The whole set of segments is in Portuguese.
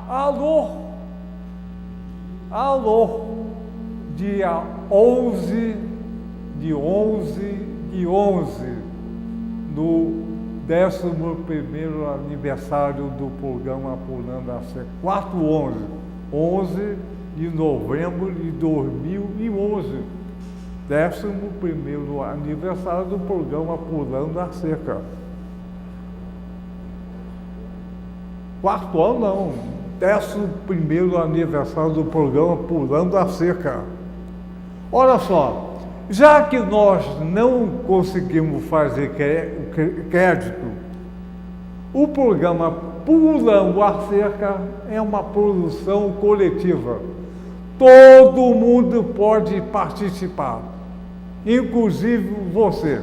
Alô, alô, dia 11 de 11, no 11º aniversário do programa Pulando a Cerca, 11 de novembro de 2011, 11º aniversário do programa Pulando a Cerca. Quarto ano não, 11º aniversário do programa Pulando a Cerca. Olha só, já que nós não conseguimos fazer crédito, o programa Pulando a Cerca é uma produção coletiva. Todo mundo pode participar, inclusive você.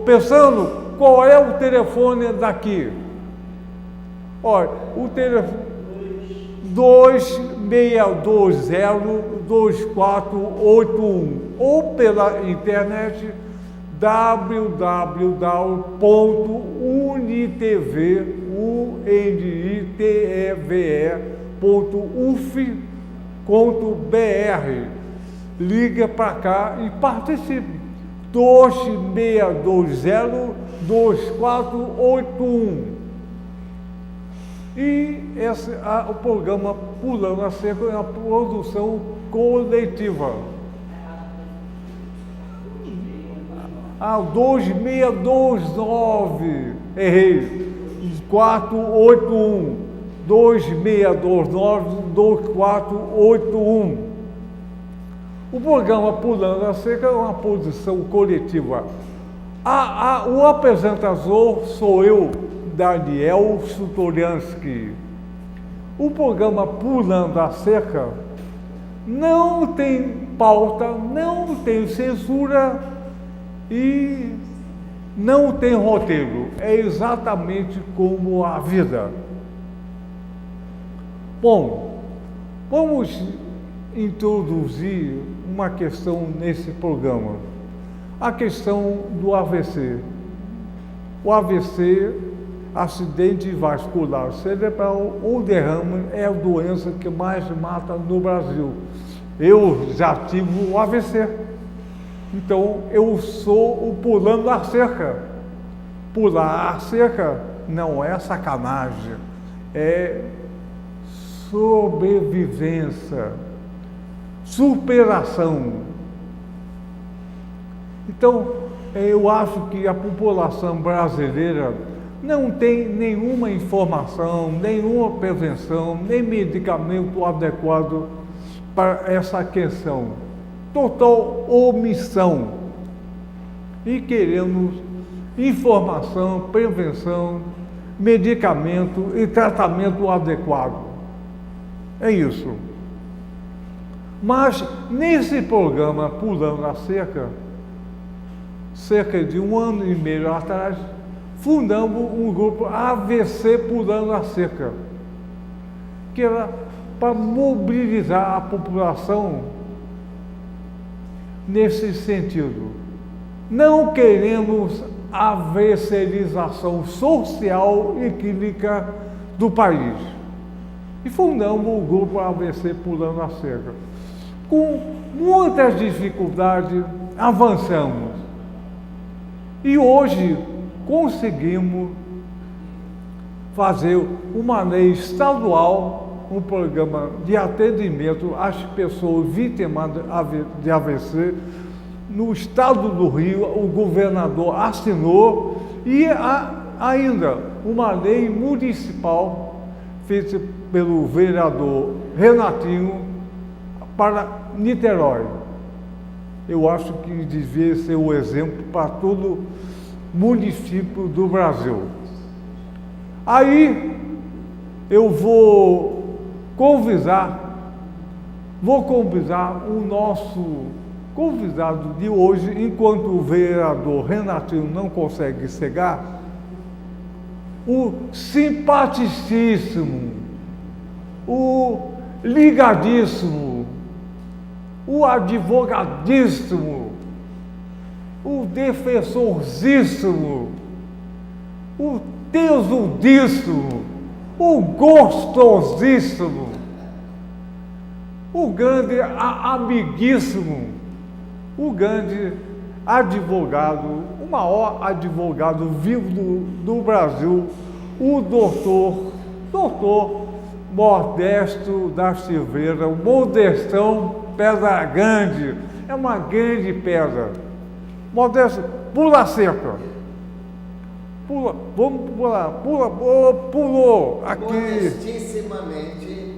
Pensando, qual é o telefone daqui? Olha, o telefone 2620-2481 ou pela internet www.uniteve.uf.br. Liga para cá e participe. 2620-2481. E o programa Pulando a Cerca é uma produção coletiva. 2629, errei, 481, 2629-2481. O programa Pulando a Cerca é uma produção coletiva. O apresentador sou eu, Daniel Sutoriansky. O programa Pulando a Cerca não tem pauta, não tem censura e não tem roteiro. É exatamente como a vida. Bom, vamos introduzir uma questão nesse programa. A questão do AVC. O AVC, acidente vascular cerebral ou derrame, é a doença que mais mata no Brasil. Eu já tive o AVC. Então, eu sou o Pulando a Cerca. Pular a cerca não é sacanagem, é sobrevivência, superação. Então, eu acho que a população brasileira não tem nenhuma informação, nenhuma prevenção, nem medicamento adequado para essa questão. Total omissão. E queremos informação, prevenção, medicamento e tratamento adequado. É isso. Mas, nesse programa Pulando a Cerca, cerca de 1 ano e meio atrás, fundamos um grupo AVC Pulando a Cerca, que era para mobilizar a população nesse sentido. Não queremos a AVCização social e clínica do país. E fundamos o grupo AVC Pulando a Cerca. Com muitas dificuldades, avançamos. E hoje conseguimos fazer uma lei estadual, um programa de atendimento às pessoas vítimas de AVC. No estado do Rio, o governador assinou, e ainda uma lei municipal feita pelo vereador Renatinho para Niterói. Eu acho que devia ser o exemplo para todo município do Brasil. Aí eu vou convidar o nosso convidado de hoje, enquanto o vereador Renatinho não consegue chegar, o simpaticíssimo, o ligadíssimo, o advogadíssimo, o defensorzíssimo, o tesudíssimo, o gostosíssimo, o grande amiguíssimo, o grande advogado, o maior advogado vivo do Brasil, o doutor Modesto da Silveira, o Modestão Pedra Grande, é uma grande pedra. Modesto, pula cerca. Pula, vamos pular, pulou aqui.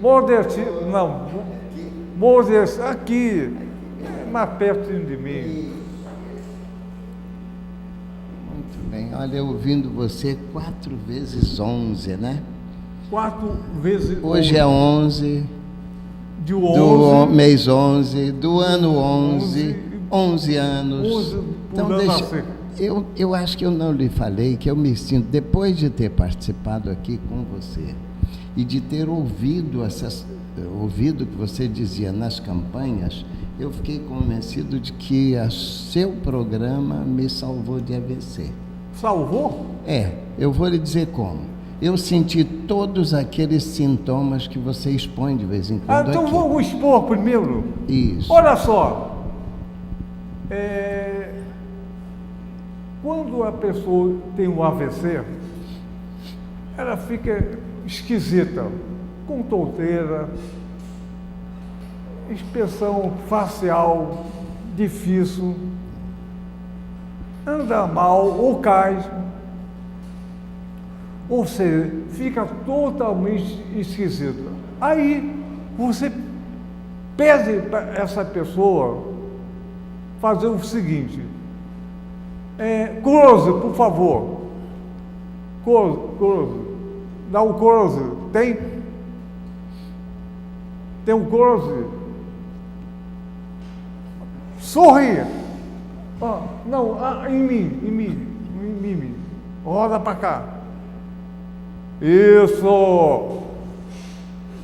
Modestissimamente. Não, Modesto, aqui, mais perto de mim. Muito bem, olha, ouvindo você 4 vezes 11, né? 4 vezes. Hoje é 11. Do 11. Do mês 11, do ano 11, 11 anos. 11 então, eu acho que eu não lhe falei que eu me sinto, depois de ter participado aqui com você e de ter ouvido o que você dizia nas campanhas, eu fiquei convencido de que o seu programa me salvou de AVC. Salvou? Eu vou lhe dizer como. Eu senti todos aqueles sintomas que você expõe de vez em quando então aqui. vamos expor primeiro. Isso. Olha só, quando a pessoa tem um AVC, ela fica esquisita, com tonteira, expressão facial difícil, anda mal ou cai. Ou seja, fica totalmente esquisita. Aí você pede para essa pessoa fazer o seguinte: close, por favor. Close. Dá um close. Tem um close. Sorri. Não, em mim. Roda para cá. Isso!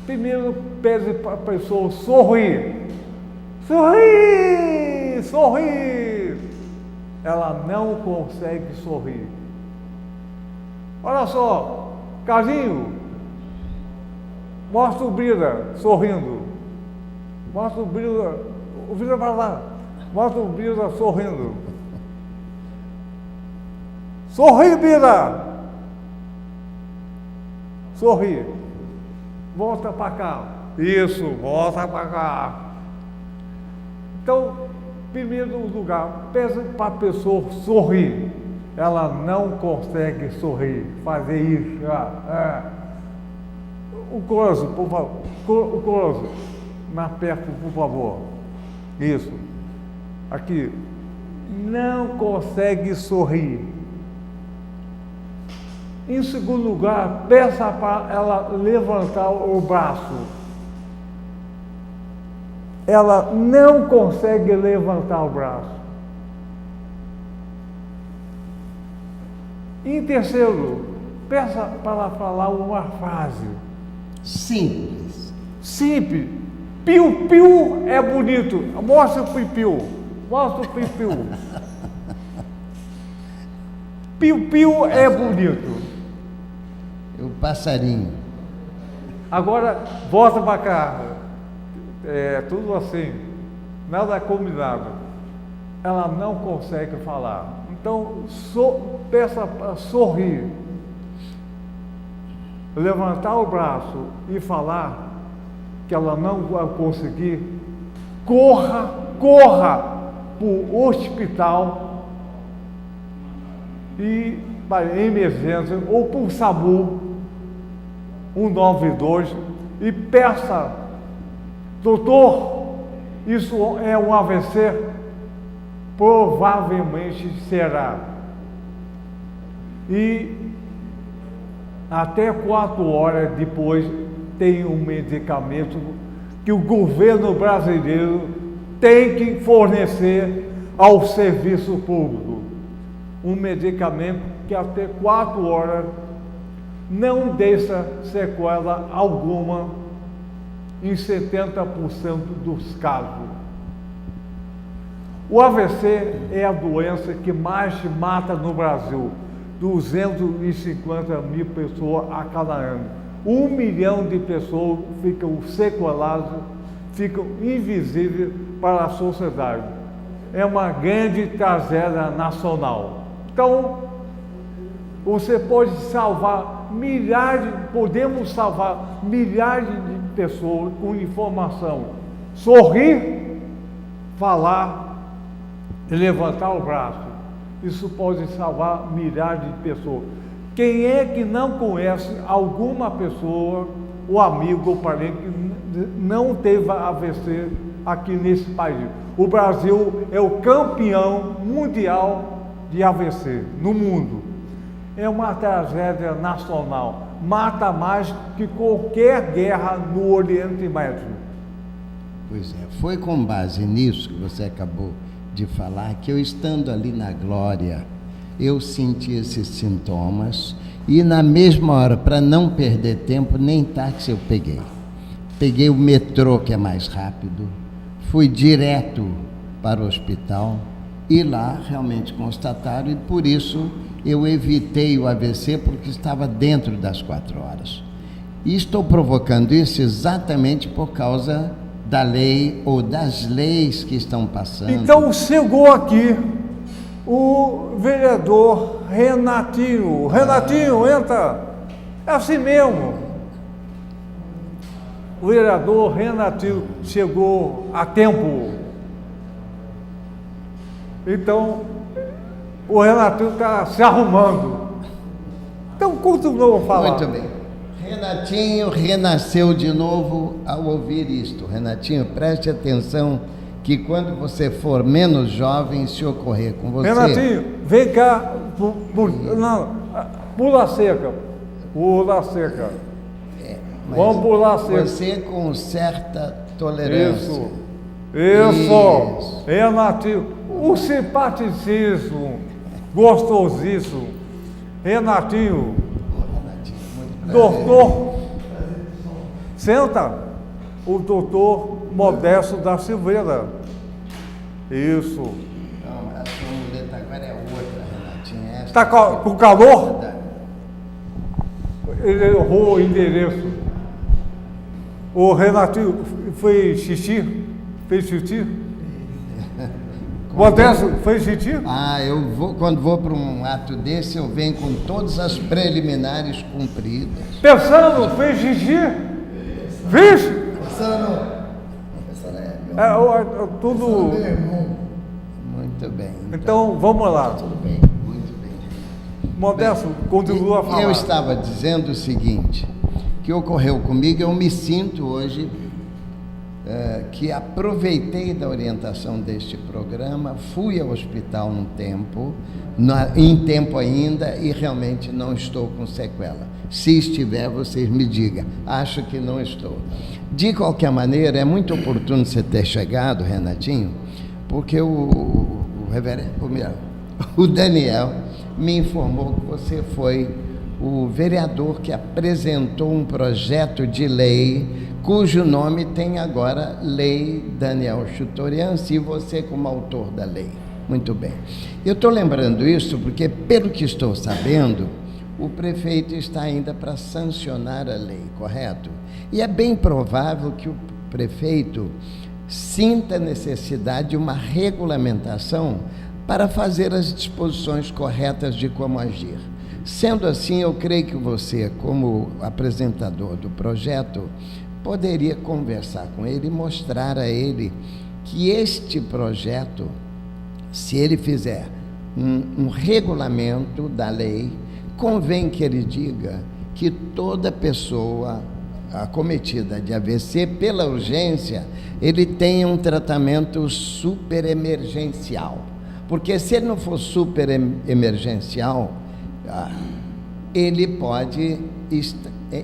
Primeiro pede para a pessoa sorrir. Sorrir! Ela não consegue sorrir. Olha só, Carlinho, mostra o Bira sorrindo. Mostra o Bira vai lá. Mostra o Bira sorrindo. Sorri, Bira! Sorri. Volta para cá. Isso, volta para cá. Então, primeiro lugar, peça para a pessoa sorrir. Ela não consegue sorrir, fazer isso. O close, por favor. O close. Mais perto, por favor. Isso. Aqui. Não consegue sorrir. Em segundo lugar, peça para ela levantar o braço. Ela não consegue levantar o braço. Em terceiro, peça para ela falar uma frase. Simples. Simples. Piu-piu é bonito. Mostra o piu-piu. Mostra o piu-piu. Piu-piu é bonito. O passarinho. Agora, volta para cá. Tudo assim. Nada combinado. Ela não consegue falar. Então, peça para sorrir. Levantar o braço e falar que ela não vai conseguir. Corra para o hospital e para emergência ou para o SAMU 192 e peça: doutor, isso é um AVC? Provavelmente será. E até 4 horas depois tem um medicamento que o governo brasileiro tem que fornecer ao serviço público. Um medicamento que até 4 horas não deixa sequela alguma em 70% dos casos. O AVC é a doença que mais mata no Brasil, 250 mil pessoas a cada ano. 1 milhão de pessoas ficam sequeladas, ficam invisíveis para a sociedade. É uma grande tragédia nacional. Então, você pode salvar podemos salvar milhares de pessoas com informação. Sorrir, falar e levantar o braço. Isso pode salvar milhares de pessoas. Quem é que não conhece alguma pessoa, ou amigo ou parente, que não teve AVC aqui nesse país? O Brasil é o campeão mundial de AVC no mundo. É uma tragédia nacional. Mata mais que qualquer guerra no Oriente Médio. Pois é, foi com base nisso que você acabou de falar que eu, estando ali na Glória, eu senti esses sintomas e na mesma hora, para não perder tempo, nem táxi eu peguei. Peguei o metrô, que é mais rápido, fui direto para o hospital e lá realmente constataram, e por isso eu evitei o AVC, porque estava dentro das 4 horas. E estou provocando isso exatamente por causa da lei ou das leis que estão passando. Então chegou aqui o vereador Renatinho. Renatinho, entra. É assim mesmo. O vereador Renatinho chegou a tempo. Então, o Renatinho está se arrumando. Então, continua a falar. Muito bem. Renatinho renasceu de novo ao ouvir isto. Renatinho, preste atenção que quando você for menos jovem, se ocorrer com você... Renatinho, vem cá, pula cerca. Pula cerca. Vamos pular cerca. Você com certa tolerância. Isso. Renatinho, o simpaticismo, gostosíssimo. Renatinho, doutor, senta, o doutor Modesto da Silveira. Isso. Não, a sua muleta agora é outra, Renatinho. Está com calor? Ele errou o endereço. O Renatinho fez xixi? Fez xixi? Modesto fez xixi? Eu vou, quando vou para um ato desse, eu venho com todas as preliminares cumpridas. Pensando, fez xixi? Fiz? Pensando. Tudo. Muito bem. Então, vamos lá. Tudo bem, muito bem. Modesto, continua a falar. Eu estava dizendo o seguinte, que ocorreu comigo, eu me sinto hoje que aproveitei da orientação deste programa, fui ao hospital um tempo, em tempo ainda, e realmente não estou com sequela. Se estiver, vocês me digam. Acho que não estou. De qualquer maneira, é muito oportuno você ter chegado, Renatinho, porque o Daniel me informou que você foi o vereador que apresentou um projeto de lei cujo nome tem agora Lei Daniel Chutorianzi, e você como autor da lei. Muito bem. Eu estou lembrando isso porque, pelo que estou sabendo, o prefeito está ainda para sancionar a lei, correto? E é bem provável que o prefeito sinta a necessidade de uma regulamentação para fazer as disposições corretas de como agir. Sendo assim, eu creio que você, como apresentador do projeto, poderia conversar com ele e mostrar a ele que este projeto, se ele fizer um regulamento da lei, convém que ele diga que toda pessoa acometida de AVC, pela urgência, ele tenha um tratamento super emergencial. Porque se ele não for super emergencial, ele pode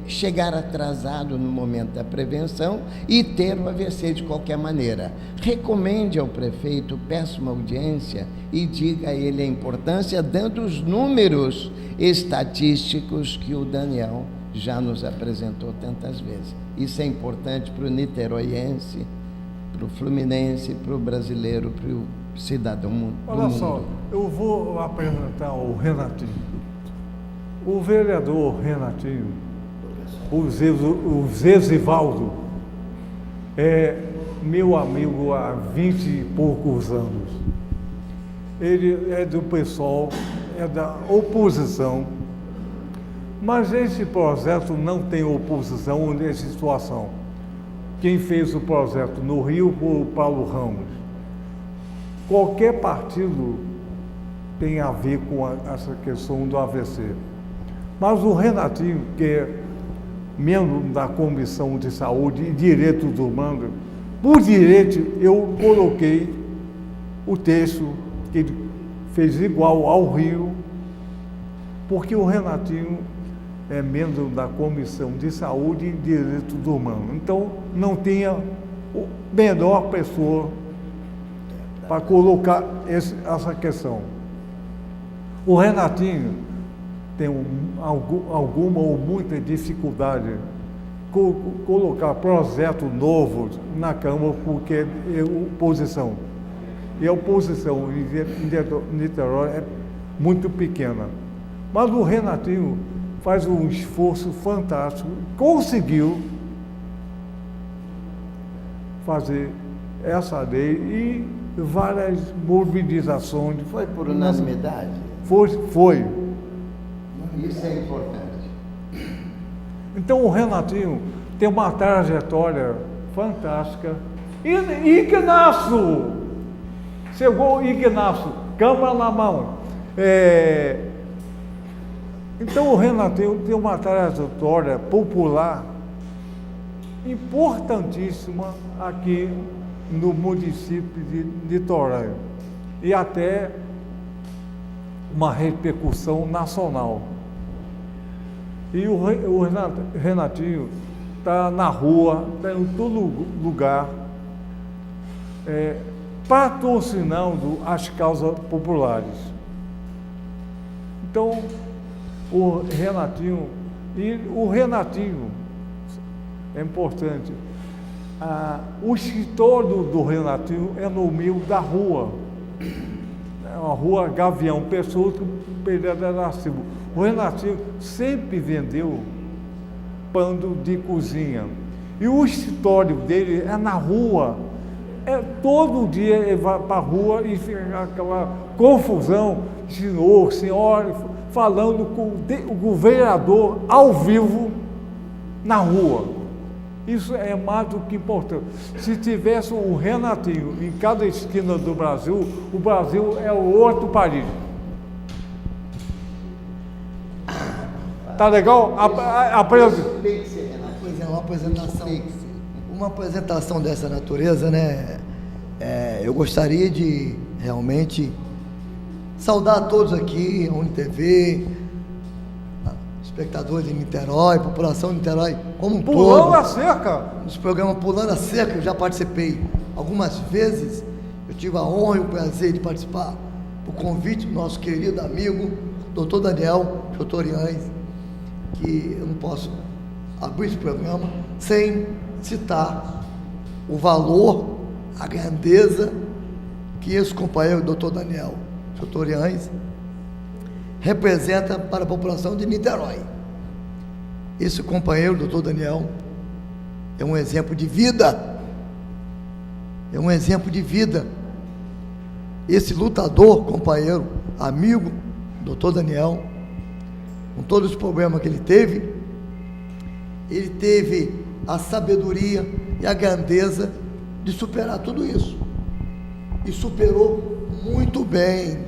chegar atrasado no momento da prevenção e ter o AVC de qualquer maneira. Recomende ao prefeito, peça uma audiência e diga a ele a importância, dando os números estatísticos que o Daniel já nos apresentou tantas vezes. Isso é importante para o niteroiense, para o fluminense, para o brasileiro, para o cidadão do mundo. Olha só, eu vou apresentar o Renatinho. O vereador Renatinho o Zesivaldo é meu amigo há 20 e poucos anos. Ele é do pessoal, é da oposição, mas esse projeto não tem oposição nessa situação. Quem fez o projeto no Rio foi o Paulo Ramos. Qualquer partido tem a ver com essa questão do AVC. Mas o Renatinho, que é membro da Comissão de Saúde e Direitos Humanos, por direito eu coloquei o texto que ele fez igual ao Rio, porque o Renatinho é membro da Comissão de Saúde e Direitos Humanos. Então, não tinha a melhor pessoa para colocar essa questão. O Renatinho tem alguma ou muita dificuldade colocar projeto novo na Câmara, porque é oposição. E a oposição em Niterói é muito pequena. Mas o Renatinho faz um esforço fantástico, conseguiu fazer essa lei e várias mobilizações. Foi por unanimidade? Foi. Isso é importante. Então o Renatinho tem uma trajetória fantástica. Ignácio! Chegou Ignácio, câmara na mão. Então o Renatinho tem uma trajetória popular importantíssima aqui no município de Niterói e até uma repercussão nacional. E o Renatinho está na rua, está em todo lugar, patrocinando as causas populares. Então, o Renatinho é importante. O escritório do Renatinho é no meio da rua. É uma rua Gavião Pessoa, Pereira da Silva. O Renatinho sempre vendeu pano de cozinha. E o escritório dele é na rua. Todo dia ele vai para a rua e fica aquela confusão, senhora, falando com o governador ao vivo na rua. Isso é mais do que importante. Se tivesse o Renatinho em cada esquina do Brasil, o Brasil é outro país. Tá legal? Pois é, uma apresentação dessa natureza, né? Eu gostaria de realmente saudar a todos aqui, a UniTV, espectadores de Niterói, população de Niterói como um todo. Pulando a cerca! Nos programas Pulando a Cerca, eu já participei algumas vezes. Eu tive a honra e o prazer de participar por convite do nosso querido amigo, Dr. Daniel Chotoriães, que eu não posso abrir esse programa sem citar o valor, a grandeza que esse companheiro, Dr. Daniel Chotoriães, representa para a população de Niterói. Esse companheiro, Dr. Daniel, é um exemplo de vida. É um exemplo de vida. Esse lutador, companheiro, amigo, Dr. Daniel, com todos os problemas que ele teve a sabedoria e a grandeza de superar tudo isso. E superou muito bem.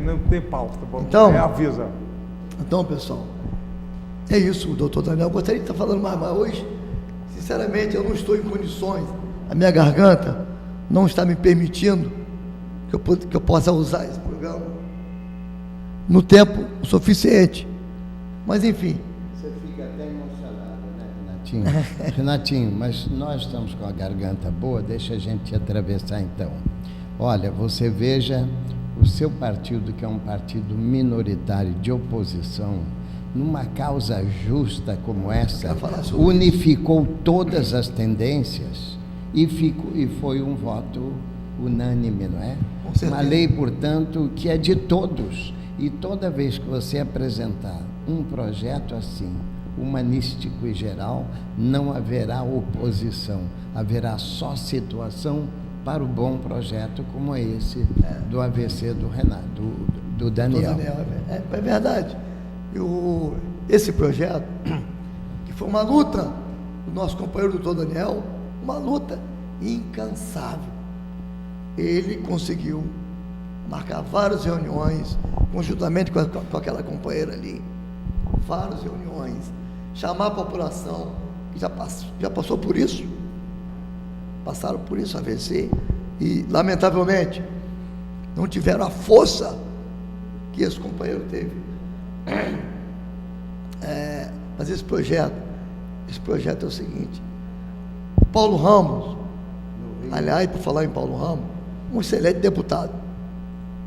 Não tem pauta. Então, avisa. Então, pessoal, é isso, doutor Daniel. Eu gostaria de estar falando mais, mas hoje, sinceramente, eu não estou em condições. A minha garganta não está me permitindo que eu possa usar esse programa no tempo suficiente. Mas, enfim. Você fica até emocionado, né, Renatinho? Renatinho, mas nós estamos com a garganta boa, deixa a gente atravessar então. Olha, você veja o seu partido, que é um partido minoritário de oposição, numa causa justa como essa, unificou todas as tendências e foi um voto unânime, não é? Com certeza. Uma lei, portanto, que é de todos. E toda vez que você apresentar um projeto assim, humanístico e geral, não haverá oposição, haverá só situação para o bom projeto como é esse do AVC do Renato, do Daniel. É verdade. Esse projeto, que foi uma luta do nosso companheiro doutor Daniel, uma luta incansável. Ele conseguiu marcar várias reuniões, conjuntamente com aquela companheira ali, várias reuniões, chamar a população que já passou por isso, passaram por isso, AVC, e lamentavelmente não tiveram a força que esse companheiro teve. Mas esse projeto é o seguinte: Paulo Ramos, aliás, por falar em Paulo Ramos, um excelente deputado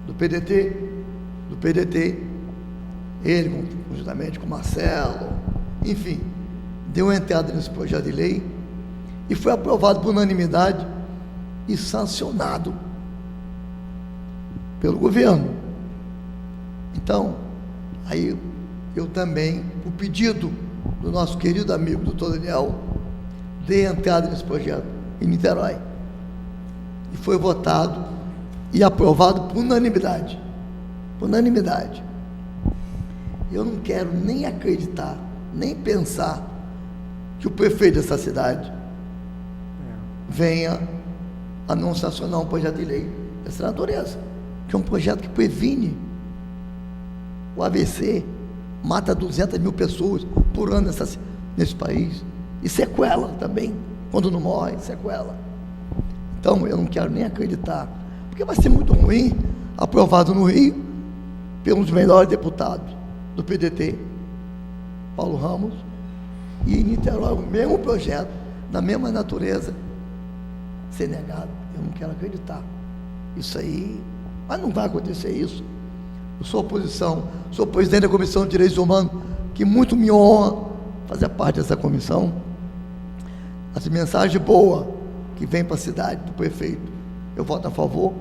do PDT, ele conjuntamente com Marcelo, enfim, deu entrada nesse projeto de lei e foi aprovado por unanimidade e sancionado pelo governo. Então, aí eu também, por pedido do nosso querido amigo doutor Daniel, dei entrada nesse projeto em Niterói e foi votado e aprovado por unanimidade. Eu não quero nem acreditar, nem pensar que o prefeito dessa cidade venha a não sancionar um projeto de lei dessa natureza, que é um projeto que previne o AVC, mata 200 mil pessoas por ano nesse país, e sequela também, quando não morre, sequela. Então eu não quero nem acreditar, porque vai ser muito ruim, aprovado no Rio pelos melhores deputados do PDT, Paulo Ramos, e em Niterói o mesmo projeto, da mesma natureza, ser negado. Eu não quero acreditar. Isso aí, mas não vai acontecer isso. Eu sou oposição, sou presidente da Comissão de Direitos Humanos, que muito me honra fazer parte dessa comissão. As mensagens boas que vêm para a cidade do prefeito, eu voto a favor.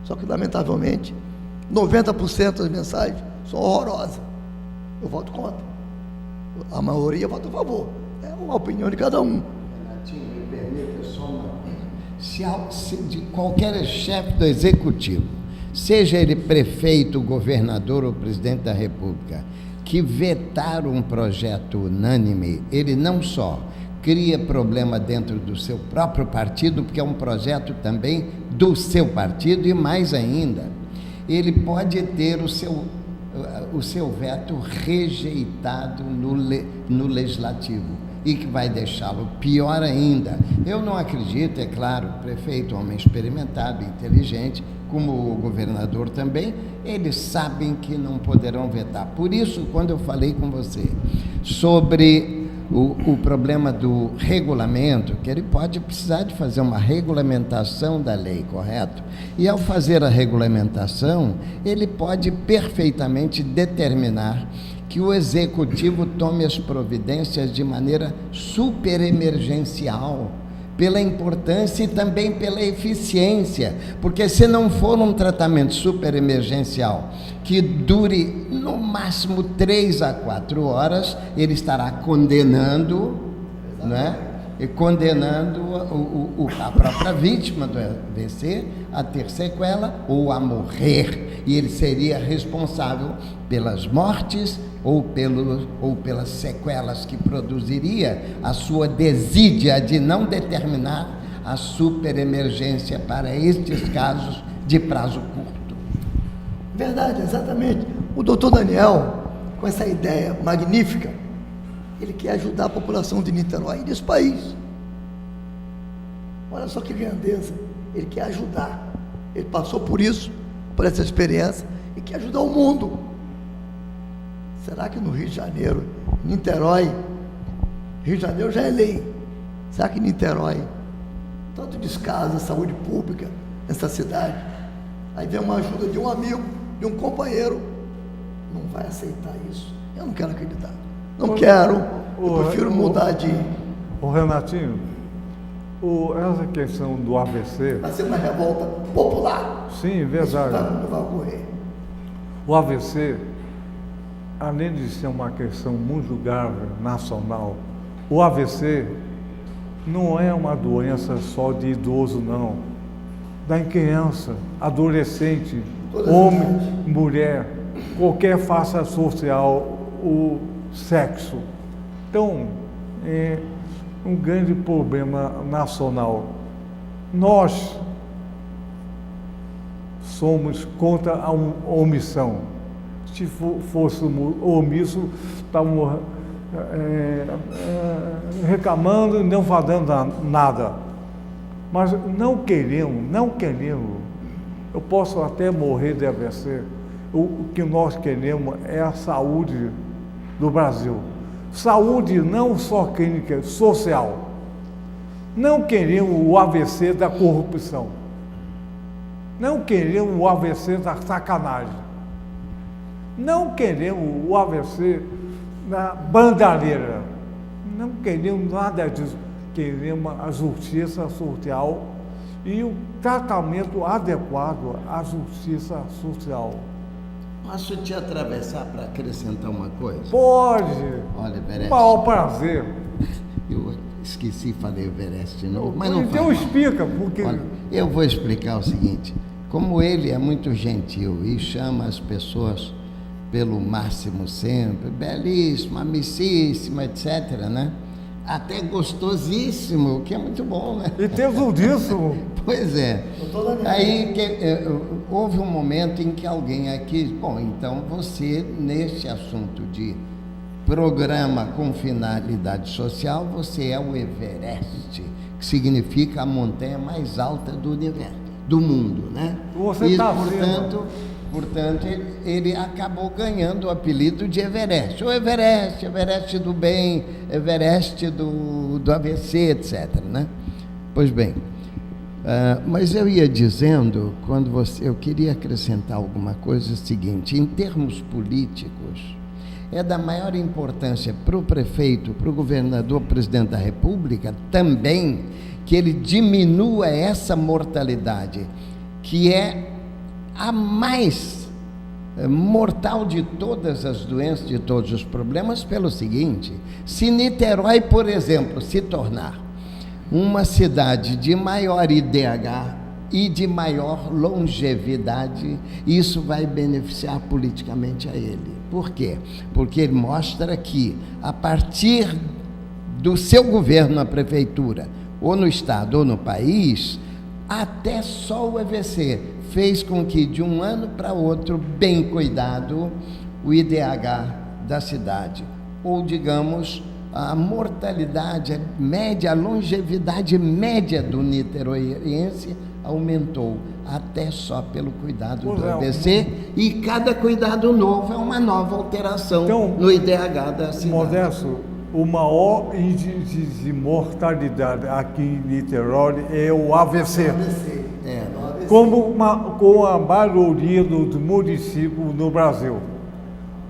Só que, lamentavelmente, 90% das mensagens são horrorosas. Eu voto contra. A maioria vota a favor. É uma opinião de cada um. Renatinho, me permita só uma coisa. Se de qualquer chefe do executivo, seja ele prefeito, governador ou presidente da República, que vetar um projeto unânime, ele não só cria problema dentro do seu próprio partido, porque é um projeto também do seu partido, e mais ainda, ele pode ter o seu veto rejeitado no legislativo, e que vai deixá-lo pior ainda. Eu não acredito, é claro, o prefeito, homem experimentado, inteligente, como o governador também, eles sabem que não poderão vetar. Por isso, quando eu falei com você sobre o problema do regulamento, que ele pode precisar de fazer uma regulamentação da lei, correto? E ao fazer a regulamentação, ele pode perfeitamente determinar que o executivo tome as providências de maneira superemergencial, pela importância e também pela eficiência, porque se não for um tratamento superemergencial que dure no máximo 3 a 4 horas, ele estará condenando, né? E condenando a própria vítima do AVC a ter sequela ou a morrer, e ele seria responsável pelas mortes ou pelas sequelas que produziria a sua desídia de não determinar a superemergência para estes casos de prazo curto. Verdade, exatamente. O doutor Daniel, com essa ideia magnífica, ele quer ajudar a população de Niterói e desse país. Olha só que grandeza, ele quer ajudar. Ele passou por isso, por essa experiência, e quer ajudar o mundo. Será que no Rio de Janeiro, Niterói, Rio de Janeiro já é lei, será que Niterói, tanto descaso a saúde pública nessa cidade, aí vem uma ajuda de um amigo, de um companheiro, não vai aceitar isso? Eu não quero acreditar, não quero, eu prefiro mudar de... Ô Renatinho, Essa questão do AVC, Vai ser uma revolta popular. sim, verdade. Isso não vai ocorrer. O AVC, além de ser uma questão muito grave nacional, o AVC não é uma doença só de idoso, não. Da criança, adolescente, homem, mulher, qualquer faixa social, o sexo. Então, é um grande problema nacional. Nós somos contra a omissão. Se fôssemos omissos, estávamos reclamando e não fazendo nada. Mas não queremos. Eu posso até morrer de AVC. O que nós queremos é a saúde do Brasil. Saúde não só clínica, social. Não queremos o AVC da corrupção. Não queremos o AVC da sacanagem. Não queremos o AVC da bandalheira. Não queremos nada disso. Queremos a justiça social e o tratamento adequado à justiça social. Posso te atravessar para acrescentar uma coisa? Pode! Olha, Everest. O maior prazer. Eu esqueci, falei Everest de novo, mas não Então faz mal. explica, porque... Olha, eu vou explicar o seguinte: como ele é muito gentil e chama as pessoas pelo máximo sempre, belíssimo, amicíssima, etc., né? Até gostosíssimo, o que é muito bom, né? E tesudíssimo. Pois é. Aí houve um momento em que alguém aqui, bom, então você, neste assunto de programa com finalidade social, você é o Everest, que significa a montanha mais alta do universo, do mundo, né? Você e, tá portanto, ele acabou ganhando o apelido de Everest. O Everest, Everest do bem, Everest do AVC, etc., né? Pois bem, mas eu ia dizendo, eu queria acrescentar alguma coisa, o seguinte: em termos políticos, é da maior importância para o prefeito, para o governador, presidente da República, também, que ele diminua essa mortalidade, que é a mais mortal de todas as doenças, de todos os problemas, pelo seguinte: se Niterói, por exemplo, se tornar uma cidade de maior IDH e de maior longevidade, isso vai beneficiar politicamente a ele. Por quê? Porque ele mostra que, a partir do seu governo na prefeitura, ou no estado, ou no país, até só o AVC fez com que, de um ano para outro, bem cuidado, o IDH da cidade, ou digamos, a mortalidade média, a longevidade média do niteroiense aumentou, até só pelo cuidado do AVC, e cada cuidado novo é uma nova alteração então, no IDH da cidade. Modesto, o maior índice de mortalidade aqui em Niterói é o AVC. Com a maioria dos municípios no Brasil.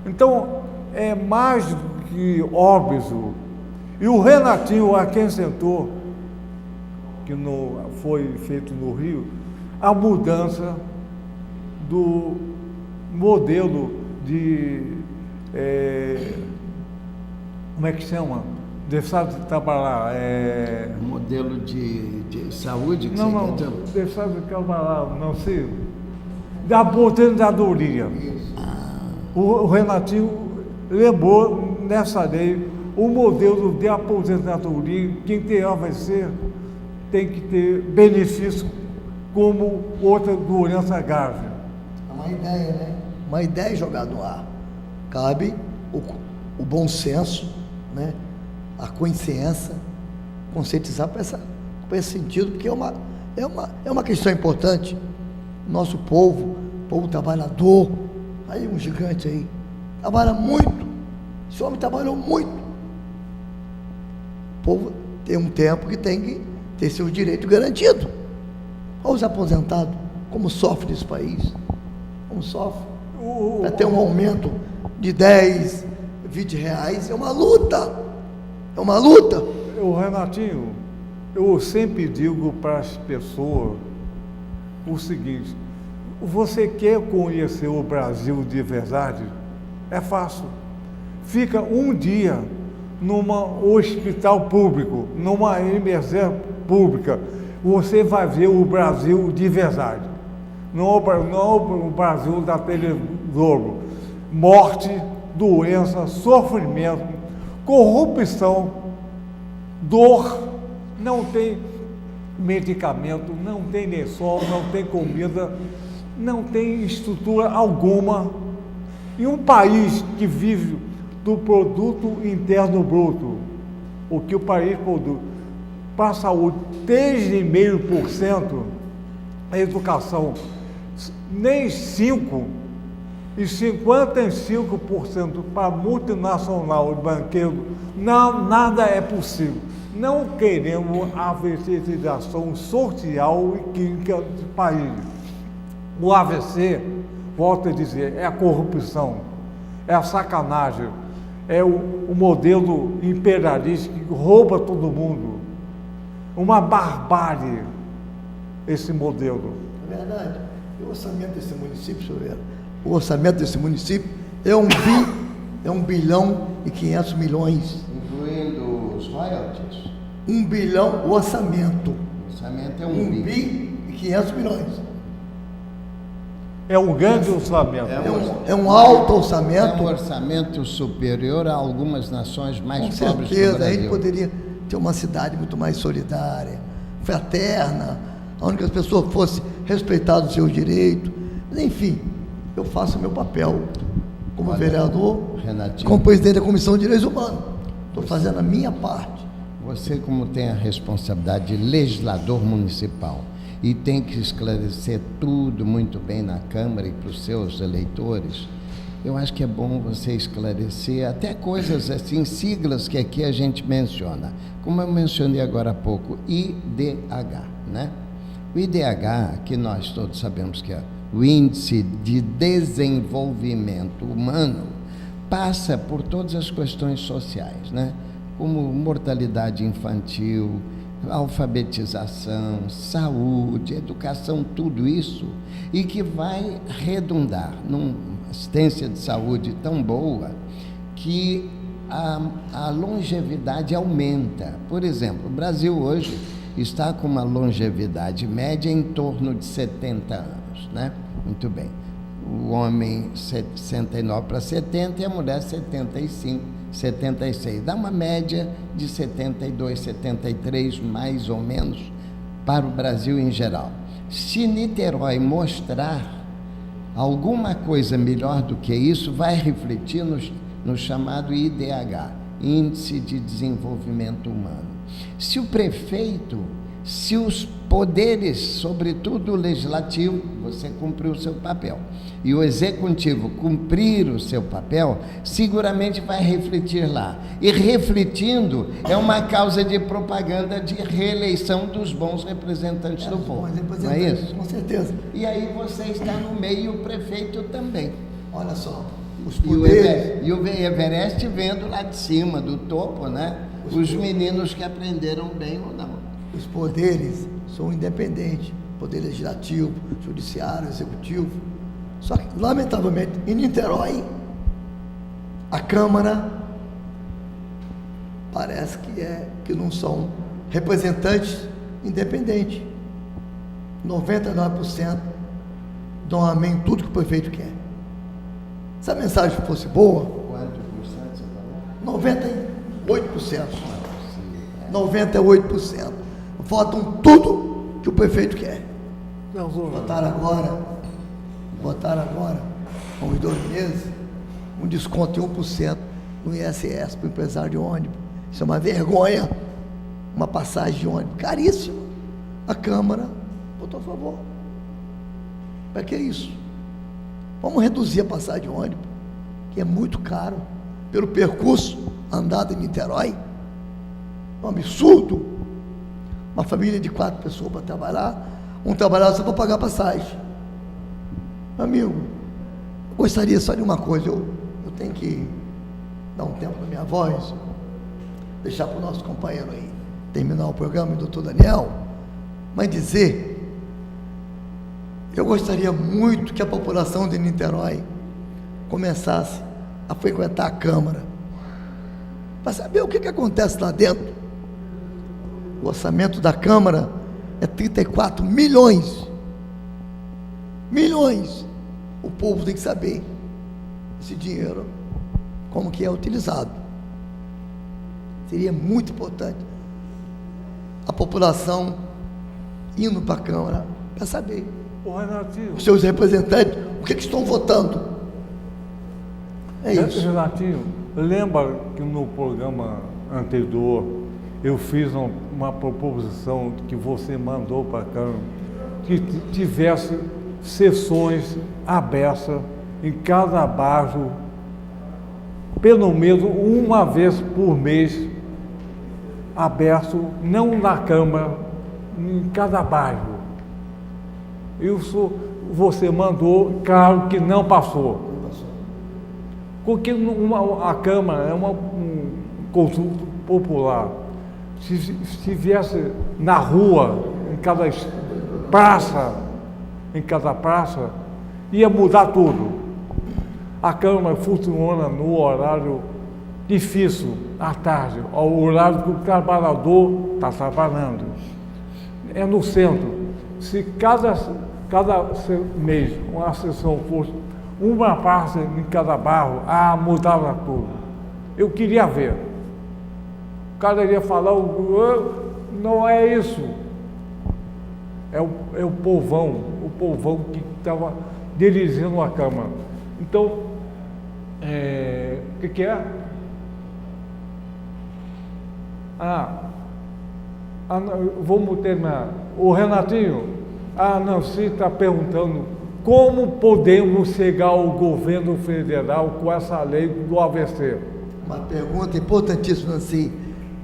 Então, é mais do que óbvio. E o Renatinho acrescentou, que foi feito no Rio, a mudança do modelo de... como é que chama? Deixado de trabalhar. Modelo de saúde? Que não, deixado de trabalhar, não sei. Da aposentadoria. O Renatinho lembrou nessa lei o modelo de aposentadoria. Quem tem AVC tem que ter benefício como outra doença grave. É uma ideia, né? Uma ideia jogada no ar. Cabe o bom senso, né? A consciência, conscientizar para esse sentido, porque é uma questão importante. Nosso povo trabalhador, aí um gigante aí, trabalha muito. Esse homem trabalhou muito. O povo tem um tempo que tem que ter seu direito garantido. Olha os aposentados, como sofre esse país. Como sofre. Para ter um aumento de 10, 20 reais, é uma luta. É uma luta. O Renatinho, Eu sempre digo para as pessoas o seguinte: você quer conhecer o Brasil de verdade? É fácil. Fica um dia num hospital público, numa emergência pública, você vai ver o Brasil de verdade. Não o Brasil da TV Globo. Morte, doença, sofrimento, corrupção, dor, não tem medicamento, não tem lençol, não tem comida, não tem estrutura alguma. E um país que vive do produto interno bruto, o que o país produz, para a saúde, 3,5%, a educação, nem 5%, e 55% para multinacional e banqueiro, não, nada é possível. Não queremos a alfabetização social e química do país. O AVC, volto a dizer, é a corrupção, é a sacanagem, é o modelo imperialista que rouba todo mundo. Uma barbárie esse modelo. É verdade. E o orçamento desse município, senhor Vera? O orçamento desse município é 1 bilhão e 500 milhões. Incluindo os royalties? 1 bilhão, o orçamento. O orçamento é 1 bi e 500 milhões. É um grande orçamento. É um alto É orçamento. um orçamento superior a algumas nações mais Com pobres do certeza, a Brasil. gente poderia ter uma cidade muito mais solidária, fraterna, onde as pessoas fossem respeitadas os seus direitos. Mas, enfim, eu faço o meu papel como vereador, Renatinho, como presidente da Comissão de Direitos Humanos. Estou fazendo a minha parte. você, como tem a responsabilidade de legislador municipal e tem que esclarecer tudo muito bem na Câmara e para os seus eleitores, eu acho que é bom você esclarecer até coisas assim, siglas que aqui a gente menciona. Como eu mencionei agora há pouco, IDH, né? O IDH, que nós todos sabemos que é o Índice de Desenvolvimento Humano, passa por todas as questões sociais, né? Como mortalidade infantil, alfabetização, saúde, educação, tudo isso, e que vai redundar numa assistência de saúde tão boa que a longevidade aumenta. Por exemplo, o Brasil hoje está com uma longevidade média em torno de 70 anos, né? Muito bem. O homem 69 para 70 e a mulher 75, 76. Dá uma média de 72, 73, mais ou menos, para o Brasil em geral. Se Niterói mostrar alguma coisa melhor do que isso, vai refletir no chamado IDH, Índice de Desenvolvimento Humano. Se o prefeito, se os poderes, sobretudo o legislativo, você cumpriu o seu papel, e o executivo cumprir o seu papel, seguramente vai refletir lá. E refletindo, é uma causa de propaganda de reeleição dos bons representantes do povo. Não é isso? Com certeza. E aí você está no meio, o prefeito também. Olha só, os E poderes... o Everest vendo lá de cima, do topo, né? Os meninos que aprenderam bem ou não. Os poderes são independentes, poder legislativo, judiciário, executivo. Só que, lamentavelmente, em Niterói, a Câmara parece que não são representantes independentes. 99% dão amém em tudo que o prefeito quer. Se a mensagem fosse boa, Quanto por cento você falou? 98%. 98%. Votam tudo que o prefeito quer. Votaram agora, há uns 2 meses, um desconto de 1% no ISS para o empresário de ônibus. Isso é uma vergonha. Uma passagem de ônibus caríssima. A Câmara votou a favor. Para que isso? Vamos reduzir a passagem de ônibus, que é muito caro, pelo percurso andado em Niterói. É um absurdo. Uma família de 4 pessoas para trabalhar, um trabalhador só para pagar a passagem. Amigo, eu gostaria só de uma coisa, eu tenho que dar um tempo na minha voz, deixar para o nosso companheiro aí. terminar o programa, doutor Daniel, mas dizer, eu gostaria muito que a população de Niterói começasse a frequentar a Câmara, para saber o que acontece lá dentro. O orçamento da Câmara é 34 milhões. Milhões. O povo tem que saber esse dinheiro, como que é utilizado. Seria muito importante a população indo para a Câmara para saber. Ô, Renatinho, Os seus representantes, o que estão votando. É isso. Renatinho, lembra que no programa anterior eu fiz uma proposição que você mandou para a Câmara, que tivesse sessões abertas em cada bairro, pelo menos uma vez por mês, aberto, não na Câmara, em cada bairro. Você mandou, claro que não passou. Porque a Câmara é um consulto popular. Se estivesse na rua, em cada praça, ia mudar tudo. A Câmara funciona no horário difícil, à tarde, ao horário que o trabalhador está trabalhando. É no centro. Se cada mês uma sessão fosse uma parte em cada bairro, mudava tudo. Eu queria ver. O cara iria falar, não é isso. É o povão que estava dirigindo a Câmara. Então, o que é? Vamos terminar. O Renatinho, a Nancy está perguntando como podemos chegar ao governo federal com essa lei do AVC. Uma pergunta importantíssima, Nancy.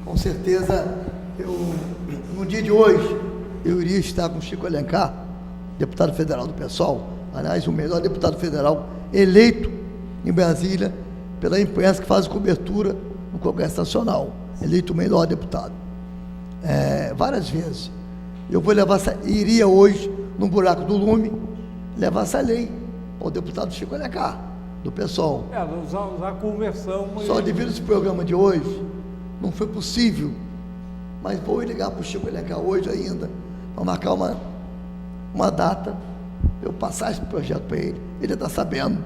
Com certeza, no dia de hoje, eu iria estar com Chico Alencar, deputado federal do PSOL, aliás, o melhor deputado federal eleito em Brasília pela imprensa que faz cobertura no Congresso Nacional, eleito o melhor deputado. Várias vezes. Eu iria hoje, no buraco do lume, levar essa lei ao deputado Chico Alencar, do PSOL. Já conversamos. Só devido a esse programa de hoje, não foi possível, mas vou ligar para o Chico Alencar hoje ainda, para marcar uma data, eu passar esse projeto para ele. Ele está sabendo.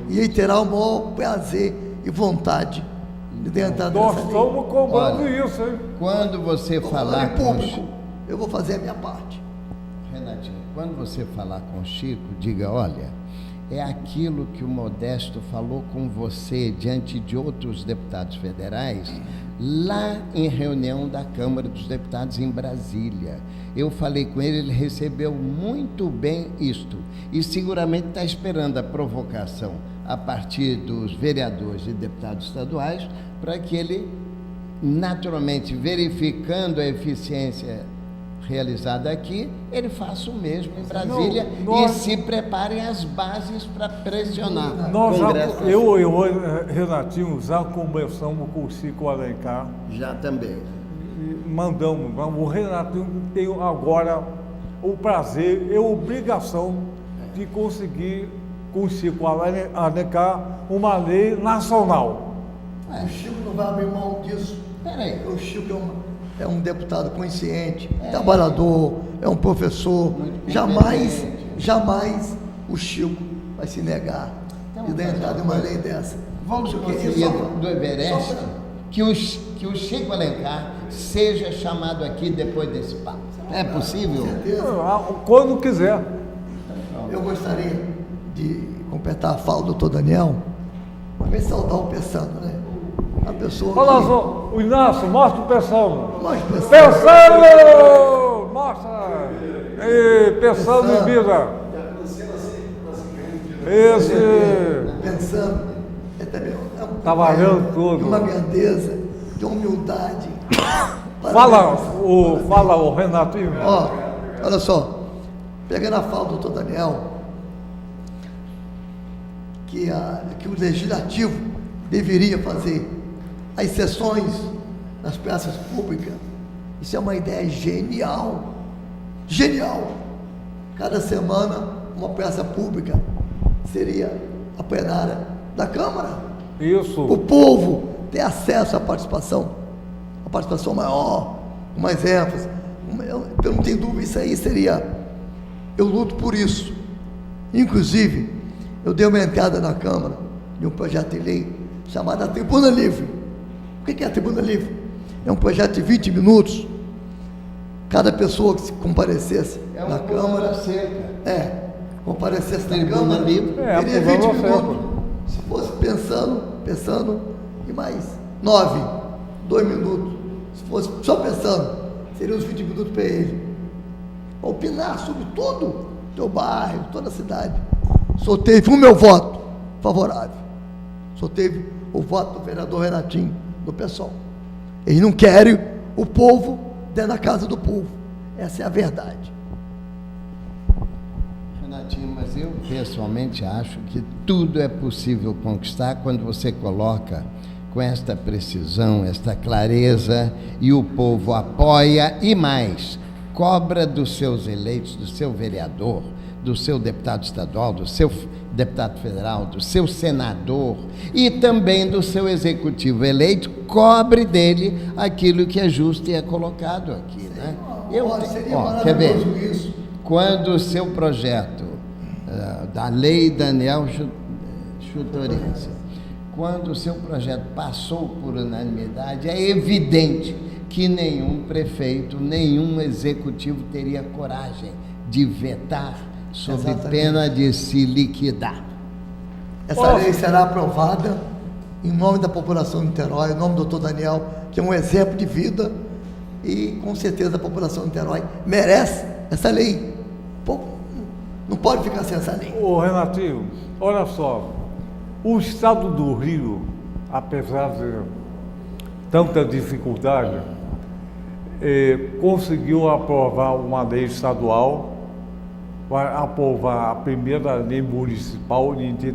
E ele terá o maior prazer e vontade de ter entrado nessa lei. Nós estamos cobrando isso, hein? Quando você falar com o Chico, eu vou fazer a minha parte. Renatinho, quando você falar com o Chico, diga, olha, é aquilo que o Modesto falou com você diante de outros deputados federais, lá em reunião da Câmara dos Deputados em Brasília. Eu falei com ele, ele recebeu muito bem isto, e seguramente está esperando a provocação a partir dos vereadores e deputados estaduais, para que ele, naturalmente, verificando a eficiência realizada aqui, ele faça o mesmo em Brasília e se preparem as bases para pressionar. Renatinho, já conversamos com o Chico Alencar. Já também. Mandamos. O Renatinho tem agora o prazer e a obrigação de conseguir com o Chico Alencar uma lei nacional. O Chico não vai abrir mão disso. Peraí. O Chico é um deputado consciente, trabalhador, é um professor. Jamais o Chico vai se negar de entrar em uma lei dessa. Vamos conseguir do Everest que o Chico Alencar seja chamado aqui depois desse papo. É possível? Com certeza. Quando quiser. Eu gostaria de completar a fala do doutor Daniel, uma vez saudar o Pessano, né? A pessoa. Olha só, o Inácio, mostra o Pessano. Mostra o Pessano! Mostra! Ei, Pessano e Bira. Esse. Pensando, Tá valendo tudo. De uma grandeza, de humildade. Fala, o Renatinho. Olha só, pegando a fala do doutor Daniel, que o legislativo deveria fazer as sessões nas praças públicas Isso é uma ideia genial. Genial. Cada semana, uma praça pública seria a plenária da Câmara. Isso. O povo ter acesso à participação maior, com mais ênfase. Eu não tenho dúvida, isso aí seria. Eu luto por isso. Inclusive, eu dei uma entrada na Câmara de um projeto de lei chamado a Tribuna Livre. O que é a Tribuna Livre? É um projeto de 20 minutos. Cada pessoa que se comparecesse na Câmara, comparecesse na Câmara, teria 20 minutos. Se fosse pensando, e mais 2 minutos. Se fosse só pensando, seriam os 20 minutos para ele. Opinar sobre todo o teu bairro, toda a cidade. Só teve o meu voto favorável. Só teve o voto do vereador Renatinho, do PSOL. Eles não querem o povo dentro da casa do povo. Essa é a verdade. Renatinho, mas eu pessoalmente acho que tudo é possível conquistar quando você coloca com esta precisão, esta clareza, e o povo apoia e mais, cobra dos seus eleitos, do seu vereador, do seu deputado estadual, do seu deputado federal, do seu senador e também do seu executivo eleito, cobre dele aquilo que é justo e é colocado aqui, né? Quer ver? Isso. Quando o seu projeto da lei Daniel Chutorense, quando o seu projeto passou por unanimidade, é evidente que nenhum prefeito, nenhum executivo teria coragem de vetar sob pena de se liquidar. Essa lei será aprovada em nome da população de Niterói, em nome do doutor Daniel, que é um exemplo de vida, e com certeza a população de Niterói merece essa lei. Pô, não pode ficar sem essa lei. Ô Renatinho, olha só, o estado do Rio, apesar de tanta dificuldade, conseguiu aprovar uma lei estadual, vai aprovar a primeira lei municipal de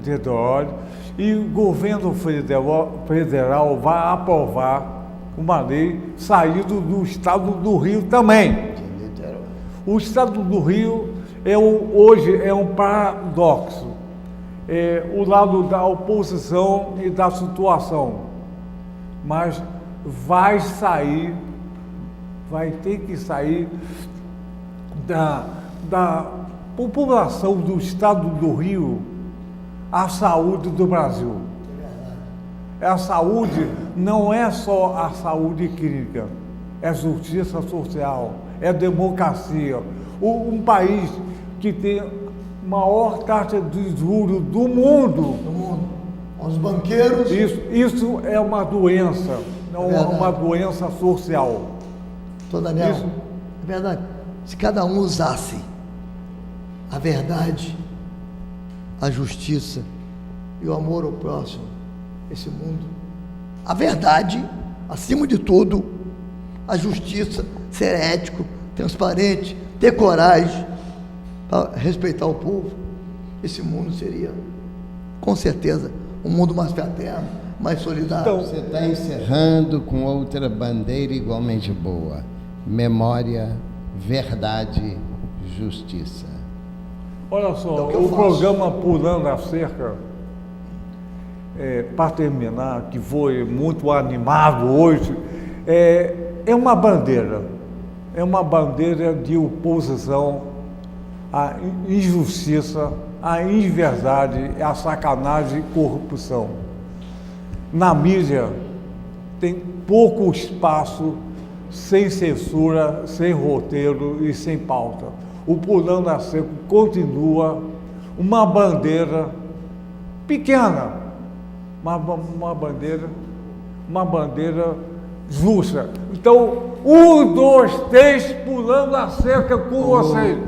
Niterói, e o governo federal vai aprovar uma lei saída do estado do Rio também. O estado do Rio hoje é um paradoxo. O lado da oposição e da situação, mas vai ter que sair da população do estado do Rio a saúde do Brasil. A saúde não é só a saúde clínica, é justiça social, é democracia. Um país que tem maior taxa de juros do mundo. Os banqueiros. Isso é uma doença, não é uma doença social. Doutor Daniel, é verdade. Se cada um usasse a verdade, a justiça e o amor ao próximo, esse mundo, a verdade, acima de tudo, a justiça, ser ético, transparente, ter coragem para respeitar o povo, esse mundo seria, com certeza, um mundo mais fraterno, mais solidário. Então, você está encerrando com outra bandeira igualmente boa: memória, verdade, justiça. Olha só, o programa Pulando a Cerca, para terminar, que foi muito animado hoje, é uma bandeira de oposição à injustiça, à inverdade, à sacanagem e corrupção. Na mídia tem pouco espaço, sem censura, sem roteiro e sem pauta. O Pulando a Seco continua uma bandeira pequena, uma bandeira justa. Então, 1, 2, 3, Pulando a Cerca com vocês.